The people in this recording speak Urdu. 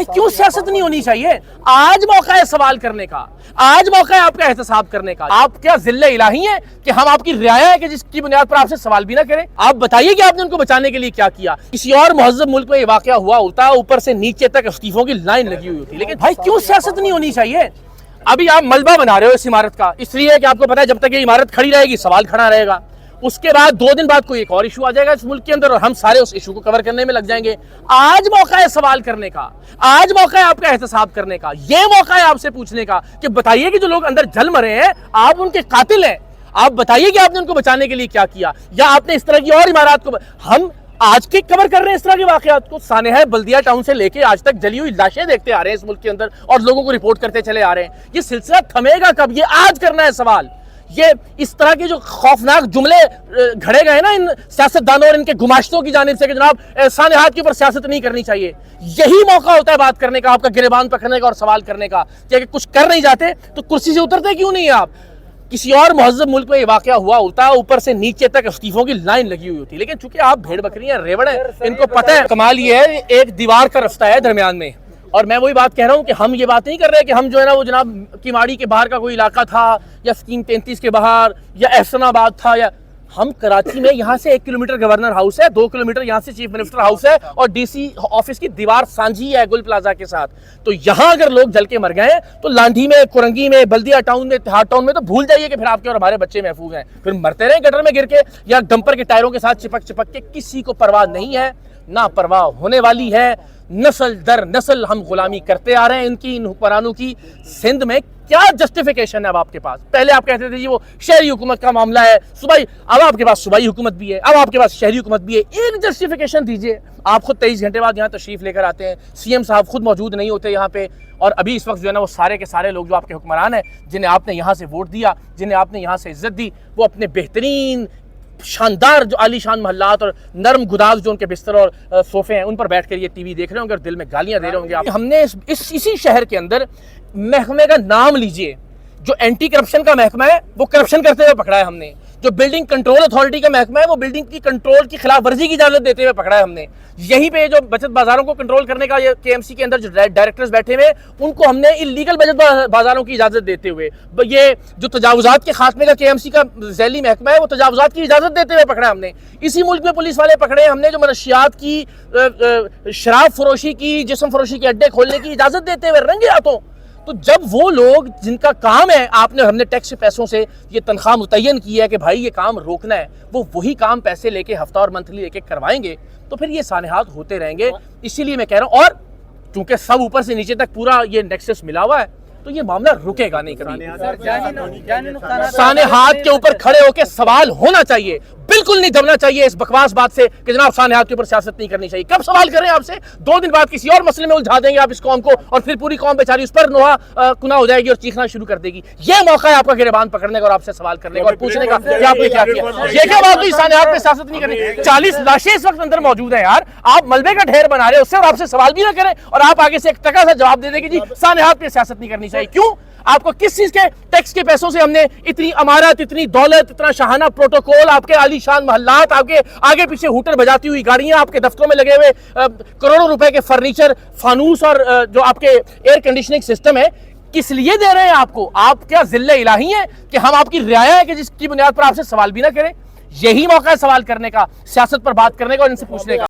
بھائی کیوں سیاست نہیں ہونی چاہیے؟ آج موقع ہے سوال کرنے کا، آج موقع ہے آپ کا احتساب کرنے کا۔ آپ کیا ذل الہی ہیں کہ ہم آپ کی رعایا ہے کہ جس کی بنیاد پر آپ سے سوال بھی نہ کریں؟ آپ بتائیے کہ آپ نے ان کو بچانے کے لیے کیا کیا؟ کسی اور مہذب ملک میں یہ واقعہ ہوا ہوتا، اوپر سے نیچے تک استعفوں کی لائن لگی ہوئی ہوتی، لیکن بھائی کیوں سیاست نہیں ہونی چاہیے؟ ابھی آپ ملبہ بنا رہے ہو اس عمارت کا، اس لیے کہ آپ کو پتا ہے جب تک یہ عمارت کھڑی رہے گی سوال کھڑا رہے گا، اس کے بعد 2 دن بعد کوئی ایک اور ایشو آ جائے گا اس ملک کے اندر اور ہم سارے اس ایشو کو کور کرنے میں لگ جائیں گے۔ آج موقع ہے سوال کرنے کا، آج موقع ہے آپ کا احتساب کرنے کا، یہ موقع ہے آپ سے پوچھنے کا کہ بتائیے کہ جو لوگ اندر جل مرے ہیں آپ ان کے قاتل ہیں، آپ بتائیے کہ آپ نے ان کو بچانے کے لیے کیا کیا، یا آپ نے اس طرح کی اور عمارات کو ہم آج کے کور کر رہے ہیں اس طرح کے واقعات کو۔ سانحہ بلدیہ ٹاؤن سے لے کے آج تک جلی ہوئی لاشیں دیکھتے آ رہے ہیں اس ملک کے اندر اور لوگوں کو رپورٹ کرتے چلے آ رہے ہیں۔ یہ سلسلہ تھمے گا کب؟ یہ آج کرنا ہے سوال۔ یہ اس طرح کے جو خوفناک جملے گھڑے گئے نا ان سیاستدانوں اور ان کے گماشتوں کی جانب سے کہ جناب سانحات کے اوپر سیاست نہیں کرنی چاہیے، یہی موقع ہوتا ہے بات کرنے کا، آپ کا گریبان پکڑنے کا اور سوال کرنے کا کہ اگر کچھ کر نہیں جاتے تو کرسی سے اترتے کیوں نہیں آپ؟ کسی اور مہذب ملک میں یہ واقعہ ہوا ہوتا، اوپر سے نیچے تک استعفوں کی لائن لگی ہوئی ہوتی، لیکن چونکہ آپ بھیڑ بکریاں ریوڑ ہیں، ان کو پتہ ہے کمال یہ ہے ایک دیوار کا رستہ ہے درمیان میں۔ اور میں وہی بات کہہ رہا ہوں کہ ہم یہ بات نہیں کر رہے کہ ہم جو ہے نا وہ جناب کیماڑی کے باہر کا کوئی علاقہ تھا یا سکیم 33 کے باہر یا احسن آباد تھا، یا ہم کراچی میں یہاں سے 1 کلومیٹر گورنر ہاؤس ہے، 2 کلومیٹر یہاں سے چیف منسٹر ہاؤس ہے اور ڈی سی آفس کی دیوار سانجھی ہے گل پلازا کے ساتھ۔ تو یہاں اگر لوگ جل کے مر گئے ہیں تو لانڈھی میں، کورنگی میں، بلدیہ ٹاؤن میں، اتحاد ٹاؤن میں تو بھول جائیے کہ پھر آپ کے اور ہمارے بچے محفوظ ہیں، پھر مرتے رہیں گٹر میں گر کے یا ڈمپر کے ٹائروں کے ساتھ چپک کے، کسی کو پرواہ نہیں ہے، نہ پرواہ ہونے والی ہے۔ نسل در نسل ہم غلامی کرتے آ رہے ہیں ان کی، ان حکمرانوں کی۔ سندھ میں کیا جسٹیفیکیشن ہے اب آپ کے پاس؟ پہلے آپ کہتے تھے جی وہ شہری حکومت کا معاملہ ہے، صوبائی، اب آپ کے پاس صوبائی حکومت بھی ہے، اب آپ کے پاس شہری حکومت بھی ہے۔ ایک جسٹیفیکیشن دیجئے۔ آپ خود 23 گھنٹے بعد یہاں تشریف لے کر آتے ہیں، سی ایم صاحب خود موجود نہیں ہوتے یہاں پہ، اور ابھی اس وقت جو ہے نا وہ سارے کے سارے لوگ جو آپ کے حکمران ہیں جنہیں آپ نے یہاں سے ووٹ دیا، جنہیں آپ نے یہاں سے عزت دی، وہ اپنے بہترین شاندار جو عالی شان محلات اور نرم گداز جو ان کے بستر اور صوفے ہیں ان پر بیٹھ کر یہ ٹی وی دیکھ رہے ہوں گے اور دل میں گالیاں دے رہے ہوں گے۔ ہم نے اسی شہر کے اندر محکمے کا نام لیجئے، جو اینٹی کرپشن کا محکمہ ہے وہ کرپشن کرتے ہوئے پکڑا ہے ہم نے، جو بلڈنگ کنٹرول اتھارٹی کا محکمہ ہے وہ بلڈنگ کی کنٹرول کی خلاف ورزی کی اجازت دیتے ہوئے پکڑا ہے ہم نے۔ یہیں پہ جو بچت بازاروں کو کنٹرول کرنے کا یہ کے ایم سی کے اندر جو ڈائریکٹرز بیٹھے ہوئے ان کو ہم نے اللیگل بچت بازاروں کی اجازت دیتے ہوئے، یہ جو تجاوزات کے خاتمے کا کے ایم سی کا ذیلی محکمہ ہے وہ تجاوزات کی اجازت دیتے ہوئے پکڑا ہے ہم نے۔ اسی ملک میں پولیس والے پکڑے ہم نے جو منشیات کی، شراب فروشی کی، جسم فروشی کے اڈے کھولنے کی اجازت دیتے ہوئے رنگے ہاتھوں۔ تو جب وہ لوگ جن کا کام ہے، ہم نے ٹیکس پیسوں سے یہ تنخواہ متعین کی ہے کہ بھائی یہ کام روکنا ہے، وہ وہی کام پیسے لے کے ہفتہ اور منتھلی لے کے کروائیں گے تو پھر یہ سانحات ہوتے رہیں گے۔ اسی لیے میں کہہ رہا ہوں، اور چونکہ سب اوپر سے نیچے تک پورا یہ نیکسس ملا ہوا ہے تو یہ معاملہ رکے گا نہیں کبھی۔ سانحات کے اوپر کھڑے ہو کے سوال ہونا چاہیے، بالکل نہیں دبنا چاہیے اس بکواس بات سے کہ جناب سانحات کے اوپر سیاست نہیں کرنی چاہیے۔ کب سوال کریں آپ سے؟ 2 دن بعد کسی اور مسئلے میں الجھا دیں گے آپ اس قوم کو اور پھر پوری قوم بیچاری اس پر نوحہ کنا ہو جائے گی اور چیخنا شروع کر دے گی۔ یہ موقع ہے آپ کا گریبان پکڑنے کا اور آپ سے سوال کرنے کا اور پوچھنے کا کہ آپ نے کیا کیا۔ یہ کیا بات ہوئی سانحات پہ سیاست نہیں کرنی؟ 40 لاشیں اس وقت اندر موجود ہیں یار، آپ ملبے کا ڈھیر بنا رہے ہیں اس سے اور آپ سے سوال بھی نہ کریں اور آپ آگے سے ایک ٹکا سا جواب دے دیں کہ جی سانحات پہ سیاست نہیں کرنی چاہیے۔ کیوں؟ آپ کو کس چیز کے ٹیکس کے پیسوں سے ہم نے اتنی عمارت، اتنی دولت، اتنا شاہانہ پروٹوکول، آپ کے عالی شان محلات، آپ کے آگے پیچھے ہوٹر بجاتی ہوئی گاڑیاں، آپ کے دفتروں میں لگے ہوئے کروڑوں روپے کے فرنیچر، فانوس اور جو آپ کے ایئر کنڈیشننگ سسٹم ہے، کس لیے دے رہے ہیں آپ کو؟ آپ کیا ذل الہی ہیں کہ ہم آپ کی رعایا ہے کہ جس کی بنیاد پر آپ سے سوال بھی نہ کریں؟ یہی موقع ہے سوال کرنے کا، سیاست پر بات کرنے کا اور ان سے پوچھنے کا۔